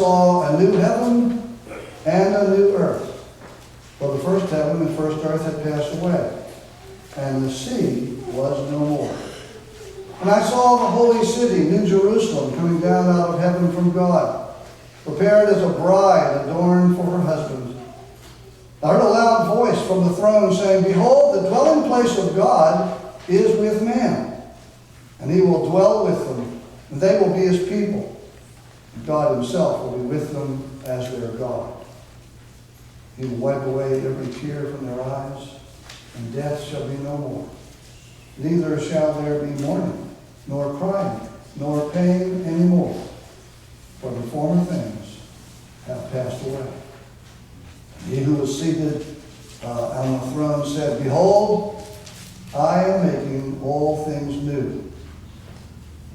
saw a new heaven and a new earth. For the first heaven and first earth had passed away, and the sea was no more. And I saw the holy city, New Jerusalem, coming down out of heaven from God, prepared as a bride adorned for her husband. I heard a loud voice from the throne saying, Behold, the dwelling place of God is with man, and he will dwell with them, and they will be his people. And God himself will be with them as their God. He will wipe away every tear from their eyes, and death shall be no more. Neither shall there be mourning, nor crying, nor pain any more, for the former things have passed away. He who was seated on the throne said, Behold, I am making all things new.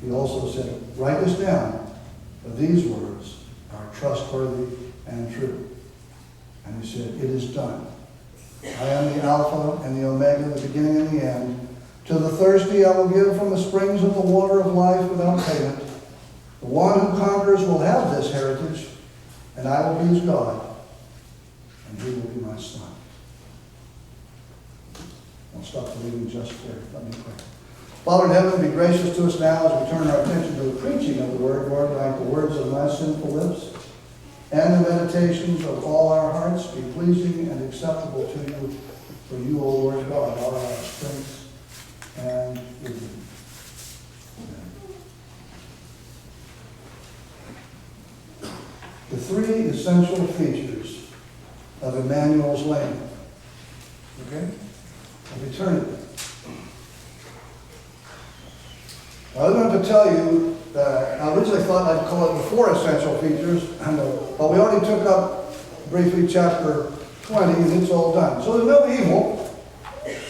He also said, Write this down, for these words are trustworthy and true. And he said, It is done. I am the Alpha and the Omega, the beginning and the end. To the thirsty I will give from the springs of the water of life without payment. The one who conquers will have this heritage, and I will be his God, and he will be my son. I'll stop the reading just there. Let me pray. Father in heaven, be gracious to us now as we turn our attention to the preaching of the word. Lord, like the words of my sinful lips and the meditations of all our hearts be pleasing and acceptable to you. For you, O Lord God, are our strength and redeemer. Amen. The three essential features of Emmanuel's land. Okay? Of eternity. I was going to tell you, I originally thought I'd call it the four essential features, but we already took up briefly chapter 20, and it's all done. So there's no evil,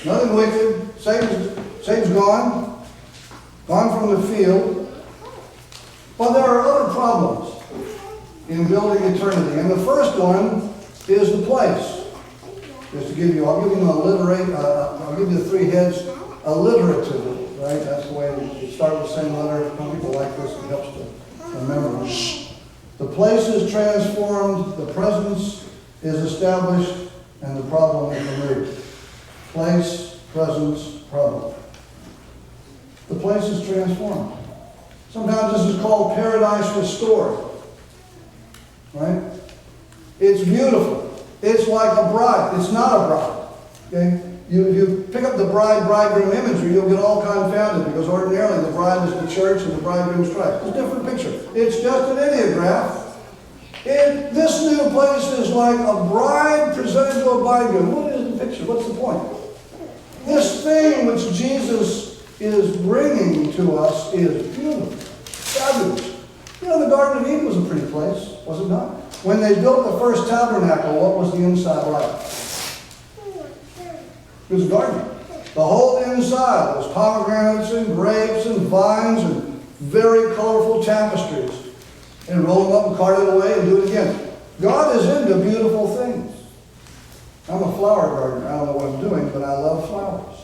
nothing wicked, Satan's gone from the field. But there are other problems in building eternity, and the first one is the place. Just to give you, I'll give you the three heads alliteratively. Right? That's the way you start with the same letter. Some people like this. It helps to remember. The place is transformed, the presence is established, and the problem is removed. Place, presence, problem. The place is transformed. Sometimes this is called paradise restored. Right? It's beautiful. It's like a bride. It's not a bride. Okay? You pick up the bride-bridegroom imagery, you'll get all confounded, because ordinarily the bride is the church and the bridegroom's Christ. It's a different picture. It's just an ideograph. This new place is like a bride presented to a bridegroom. What is the picture? What's the point? This thing which Jesus is bringing to us is beautiful, fabulous. You know, the Garden of Eden was a pretty place, was it not? When they built the first tabernacle, what was the inside like? It was a garden. The whole inside was pomegranates and grapes and vines and very colorful tapestries. And roll them up and cart it away and do it again. God is into beautiful things. I'm a flower gardener. I don't know what I'm doing, but I love flowers.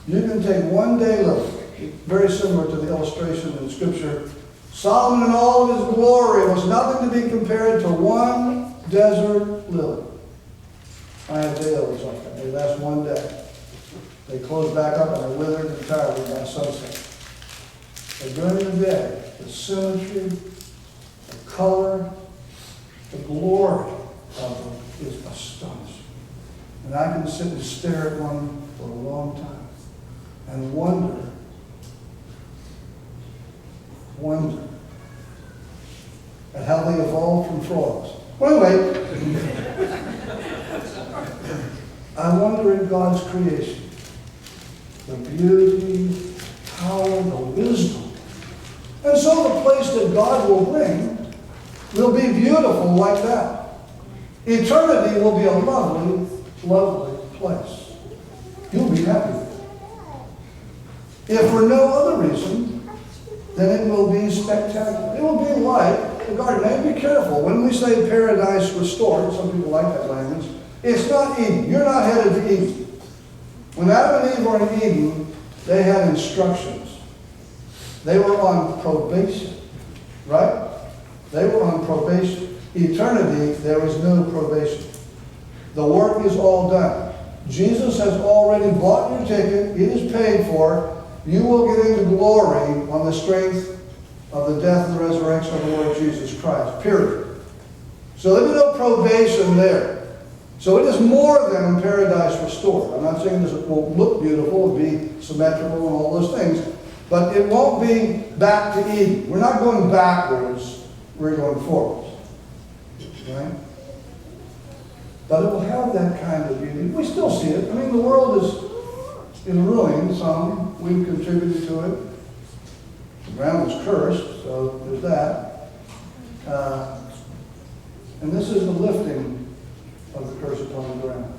You can take one daylily, very similar to the illustration in Scripture. Solomon in all of his glory was nothing to be compared to one desert lily. I have daylilies like that. They last one day. They close back up and they're withered entirely by sunset. But during the day, the symmetry, the color, the glory of them is astonishing. And I can sit and stare at one for a long time and wonder at how they evolved from frogs. Well, anyway, I wonder in God's creation, the beauty, the power, the wisdom. And so the place that God will bring will be beautiful like that. Eternity will be a lovely, lovely place. You'll be happy with it. If for no other reason, then it will be spectacular. It will be like the garden. Now be careful. When we say paradise restored, some people like that language, it's not Eden. You're not headed to Eden. When Adam and Eve were in Eden, they had instructions. They were on probation, right? They were on probation. Eternity, there is no probation. The work is all done. Jesus has already bought your ticket. It is paid for. You will get into glory on the strength of the death and the resurrection of the Lord Jesus Christ. Period. So there is no probation there. So it is more than in paradise restored. I'm not saying it won't look beautiful, and be symmetrical and all those things, but it won't be back to Eden. We're not going backwards, we're going forwards. Right? But it will have that kind of beauty. We still see it. I mean, the world is in ruin, some. We've contributed to it. The ground is cursed, so there's that. And this is the lifting of the curse upon the ground.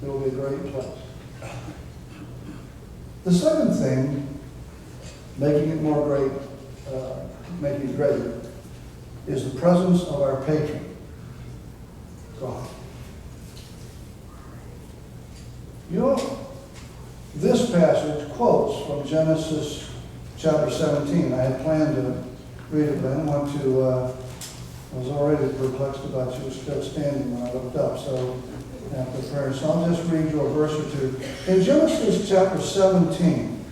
It will be a great place. The second thing, making it more great, making it greater, is the presence of our patron, God. You know, this passage quotes from Genesis chapter 17. I had planned to read it, but I didn't want to. I was already perplexed about you still standing when I looked up, so after prayer. So I'll just read you a verse or two. In Genesis chapter 17,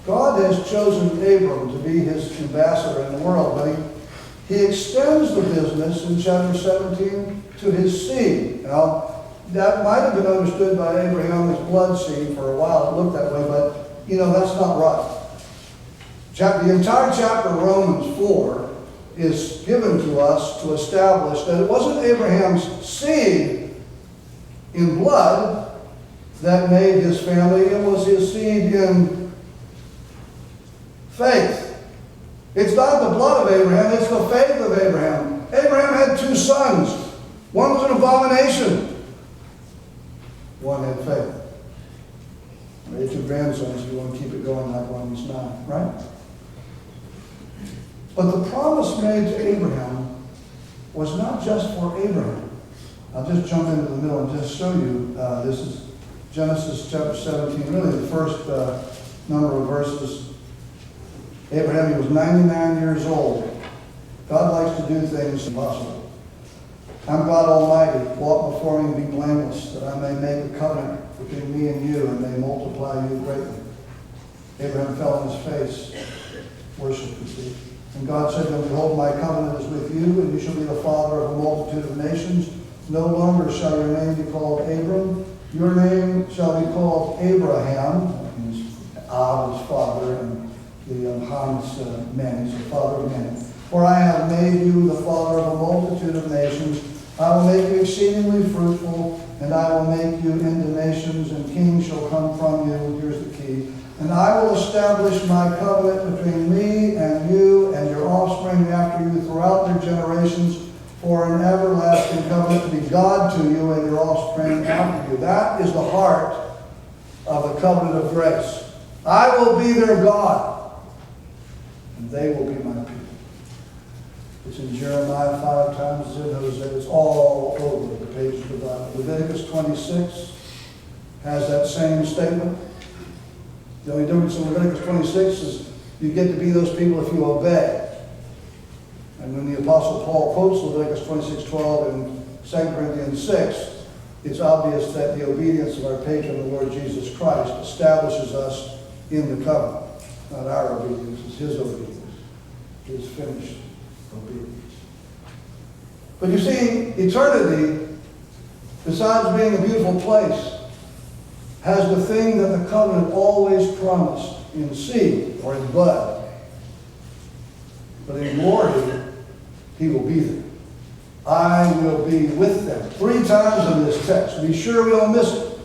God has chosen Abram to be his ambassador in the world, but he extends the business in chapter 17 to his seed. Now, that might have been understood by Abraham as blood seed for a while. It looked that way, but, that's not right. The entire chapter of Romans 4 is given to us to establish that it wasn't Abraham's seed in blood that made his family. It was his seed in faith. It's not the blood of Abraham, it's the faith of Abraham. Abraham had 2 sons. One was an abomination. One had faith. He had 2 grandsons. You want to keep it going like Romans 9, right? But the promise made to Abraham was not just for Abraham. I'll just jump into the middle and just show you. This is Genesis chapter 17, really the first number of verses. Abraham, he was 99 years old. God likes to do things impossible. I'm God Almighty. Walk before me and be blameless, that I may make a covenant between me and you, and may multiply you greatly. Abraham fell on his face, worshiped, you see. And God said to him, behold, my covenant is with you, and you shall be the father of a multitude of nations. No longer shall your name be called Abram. Your name shall be called Abraham. That means Ab is father, and the Ham is man. He's the father of men. For I have made you the father of a multitude of nations. I will make you exceedingly fruitful, and I will make you into nations, and kings shall come from you. Here's the key. And I will establish my covenant between me and you and your offspring after you throughout their generations for an everlasting covenant to be God to you and your offspring after you. That is the heart of the covenant of grace. I will be their God, and they will be my people. It's in Jeremiah 5 times, it's in Hosea. It's all over the pages of the Bible. Leviticus 26 has that same statement. The only difference in Leviticus 26 is you get to be those people if you obey. And when the Apostle Paul quotes Leviticus 26:12 and 2 Corinthians 6, it's obvious that the obedience of our patron, the Lord Jesus Christ, establishes us in the covenant. Not our obedience, it's his obedience. His finished obedience. But you see, eternity, besides being a beautiful place, has the thing that the covenant always promised in seed or in blood. But in glory, he will be there. I will be with them. 3 times in this text. Be sure we don't miss it.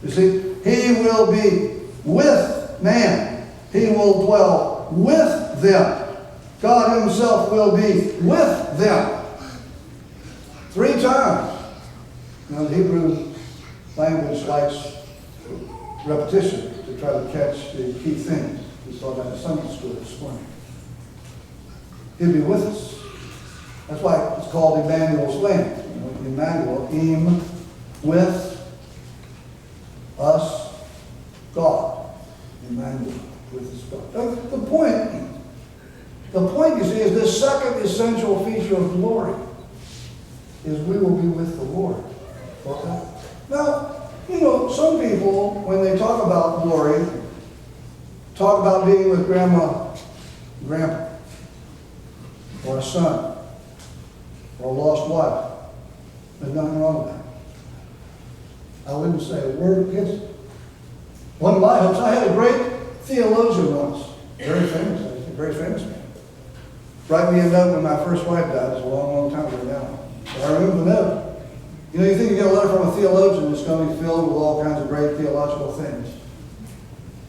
You see, he will be with man. He will dwell with them. God himself will be with them. 3 times. Now, the Hebrew language likes repetition to try to catch the key things. We saw that in Sunday school this morning. He'll be with us. That's why it's called Emmanuel's land. Emmanuel, Em, with us, God. Emmanuel, with us, God. The point, you see, is this second essential feature of glory is we will be with the Lord. Okay? Now, some people, when they talk about glory, talk about being with grandma, grandpa, or a son, or a lost wife. There's nothing wrong with that. I wouldn't say a word against it. One of my hopes, I had a great theologian once, very famous man. Write me a note when my first wife died. It's a long, long time ago now. But I remember the note. You think you get a letter from a theologian that's going to be filled with all kinds of great theological things.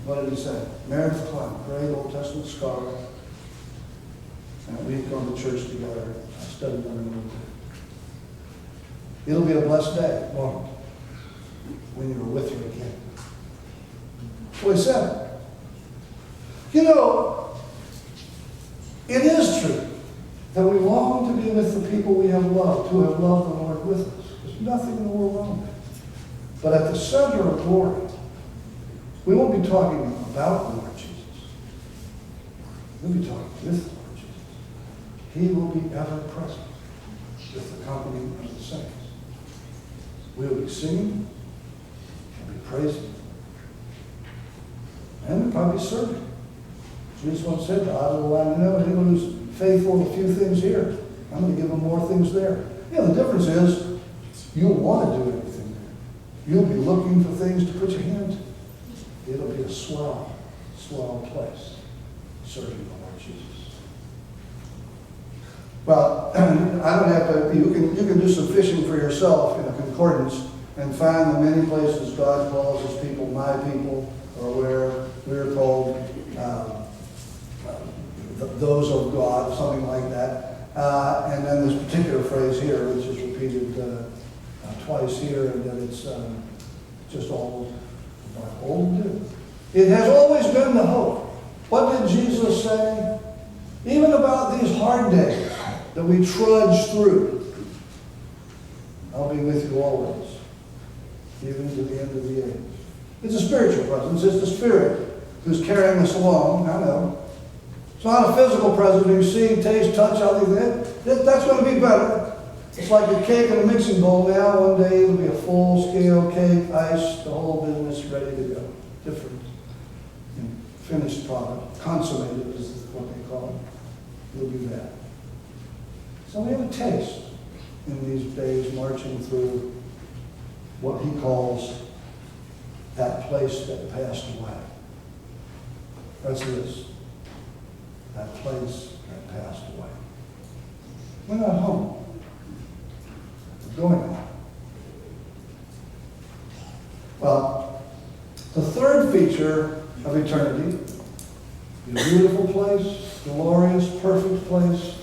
What did he say? Meredith Klein, great Old Testament scholar. And we had gone to church together. I studied under him. It'll be a blessed day, won't it? When you're with her again. That's what he said. It is true that we long to be with the people we have loved, who have loved the Lord with us. There's nothing in the world wrong with it. But at the center of glory, we won't be talking about the Lord Jesus. We'll be talking with the Lord Jesus. He will be ever present with the company of the saints. We will be singing and be praising. And we'll probably be serving. Jesus once said to anyone who's faithful in a few things here, I'm going to give them more things there. The difference is you'll want to do everything there. You'll be looking for things to put your hand to. It'll be a swell place serving the Lord Jesus. Well, I don't have to, you can do some fishing for yourself in a concordance and find the many places God calls his people my people, or where we're called those of God, something like that. And then this particular phrase here, which is repeated twice here, and that it's just all do. It has always been the hope. What did Jesus say? Even about these hard days that we trudge through, I'll be with you always, even to the end of the age. It's a spiritual presence. It's the Spirit who's carrying us along. I know. It's not a physical presence you see, taste, touch, that's going to be better. It's like a cake in a mixing bowl now. One day it'll be a full-scale cake, ice, the whole business ready to go. Different. Finished product. Consummated is what they call it. It'll be that. So we have a taste in these days marching through what he calls that place that passed away. That's this. That place that passed away. We're not home. We're going home. Well, the third feature of eternity is a beautiful place, glorious, perfect place,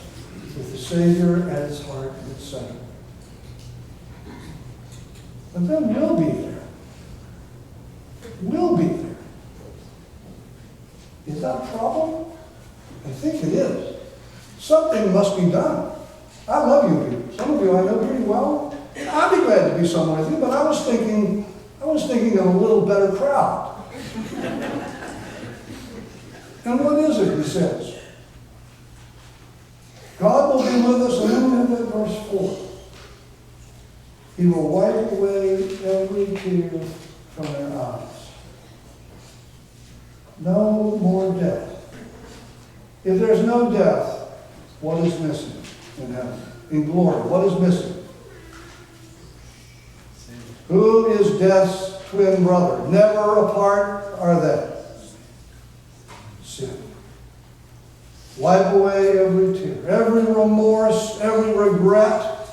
with the Savior at its heart and its center. But then we'll be there. We'll be there. Is that a problem? I think it is. Something must be done. I love you people. Some of you I know pretty well. I'd be glad to be somewhere with you, but I was thinking of a little better crowd. And what is it, he says? God will be with us, and then we have verse 4. He will wipe away every tear from their eyes. No more death. If there's no death, what is missing in heaven? In glory, what is missing? Who is death's twin brother? Never apart are they. Sin. Wipe away every tear, every remorse, every regret,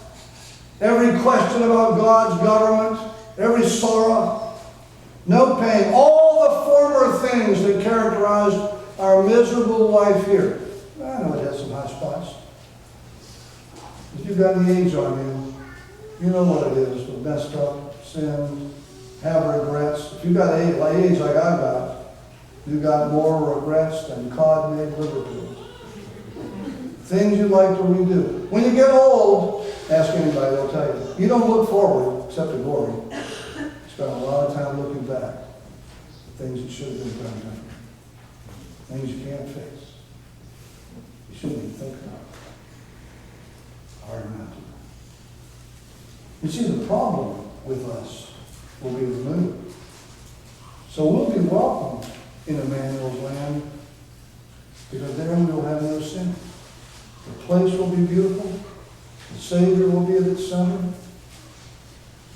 every question about God's government, every sorrow, no pain, all the former things that characterized our miserable life here. I know it has some high spots. If you've got any age on you, you know what it is to messed up, sin, have regrets. If you've got age like I've got, you've got more regrets than cod made liver pills. Things you'd like to redo. When you get old, ask anybody, they'll tell you, you don't look forward except to glory. You spend a lot of time looking back at things that should have been done. things you can't fix. You shouldn't even think about it. Hard not to. You see, the problem with us will be removed. So we'll be welcomed in Emmanuel's land because there we will have no sin. The place will be beautiful. The Savior will be at its center.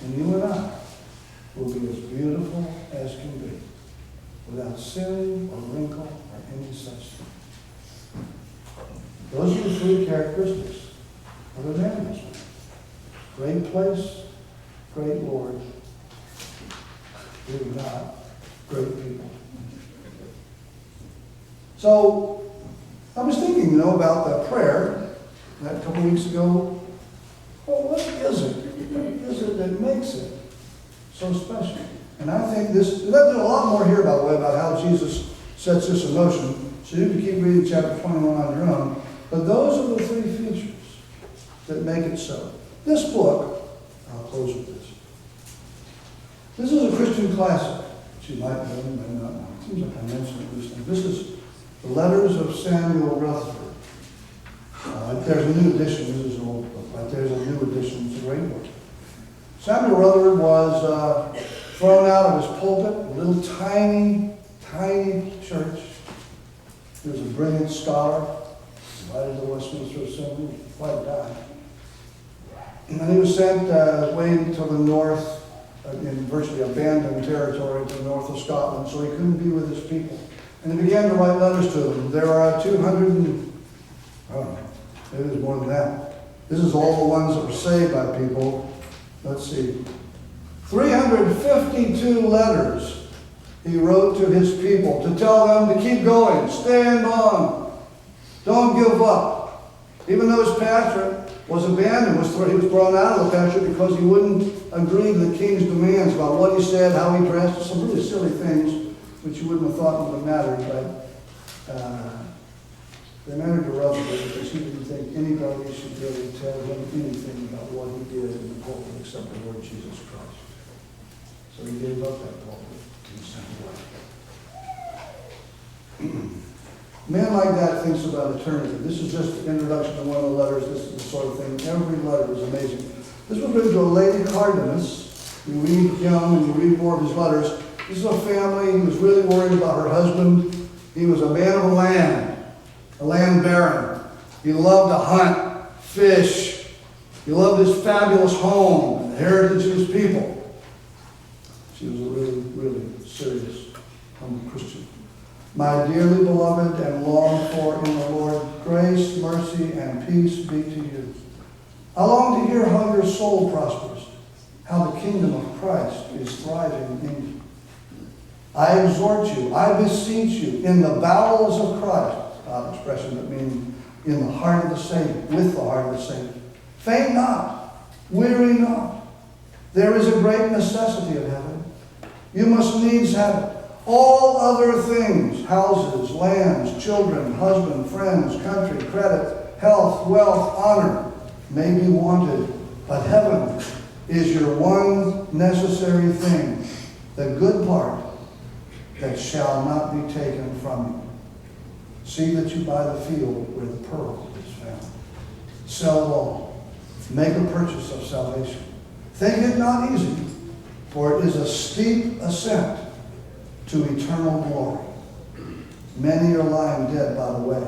And you and I will be as beautiful as can be, without sin or wrinkle or any such thing. Those are the three characteristics of Emmanuel's land. Great place, great Lord. Maybe not, great people. So, I was thinking, about that prayer that a couple weeks ago. Well, what is it? What is it that makes it so special? And I think there's a lot more here, by the way, about how Jesus sets this in motion. So you can keep reading chapter 21 on your own. But those are the three features that make it so. This book, I'll close with this. This is a Christian classic, which you might know, you may not know. It seems like I mentioned it this time. This is the Letters of Samuel Rutherford. There's a new edition. This is an old book, but there's a new edition. It's a great book. Samuel Rutherford was thrown out of his pulpit, a little tiny church. He was a brilliant scholar, invited to the Westminster Assembly, quite died. And then he was sent way to the north, in virtually abandoned territory to the north of Scotland, so he couldn't be with his people. And he began to write letters to them. There are 200 and, I don't know, maybe there's more than that. This is all the ones that were saved by people. Let's see. 352 letters he wrote to his people to tell them to keep going, stand on, don't give up. Even though his pastorate was abandoned, he was thrown out of the pastorate because he wouldn't agree to the king's demands about what he said, how he dressed, some really silly things which you wouldn't have thought would have mattered, but they mattered to Rutherford because he didn't think anybody should really tell him anything about what he did in the pulpit except the Lord Jesus Christ. So he gave up that pulpit and sent away. Man like that thinks about eternity. This is just the introduction to one of the letters. This is the sort of thing. Every letter is amazing. This was written to a lady Cardenas. You read him and you read more of his letters. This is a family. He was really worried about her husband. He was a man of the land, a land baron. He loved to hunt, fish. He loved his fabulous home and the heritage of his people. She was a really, really serious, humble Christian. My dearly beloved and longed for in the Lord, grace, mercy, and peace be to you. I long to hear how your soul prospers, how the kingdom of Christ is thriving in you. I exhort you, I beseech you, in the bowels of Christ, an expression that means in the heart of the Savior, with the heart of the Savior. Faint not, weary not. There is a great necessity of heaven. You must needs have it. All other things, houses, lands, children, husband, friends, country, credit, health, wealth, honor, may be wanted, but heaven is your one necessary thing, the good part that shall not be taken from you. See that you buy the field where the pearl is found. Sell it all. Make a purchase of salvation. Think it not easy, for it is a steep ascent to eternal glory. Many are lying dead by the way.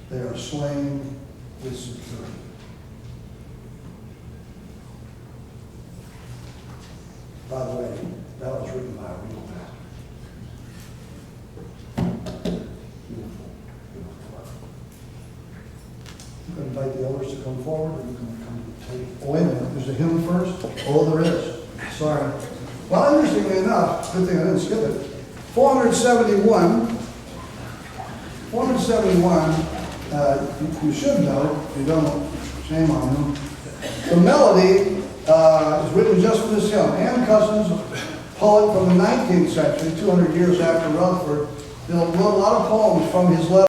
They are slain with security. By the way, that was written by a real pastor. Beautiful, beautiful letter. I'm going to invite the elders to come forward, and you can come to the table. Oh, wait a minute, there's a hymn first? Oh, there is. Sorry. Well, interestingly enough, good thing I didn't skip it. 471, you should know. If you don't, shame on you. The melody is written just for this hymn. Ann Cousins, a poet from the 19th century, 200 years after Rutherford, wrote a lot of poems from his letter.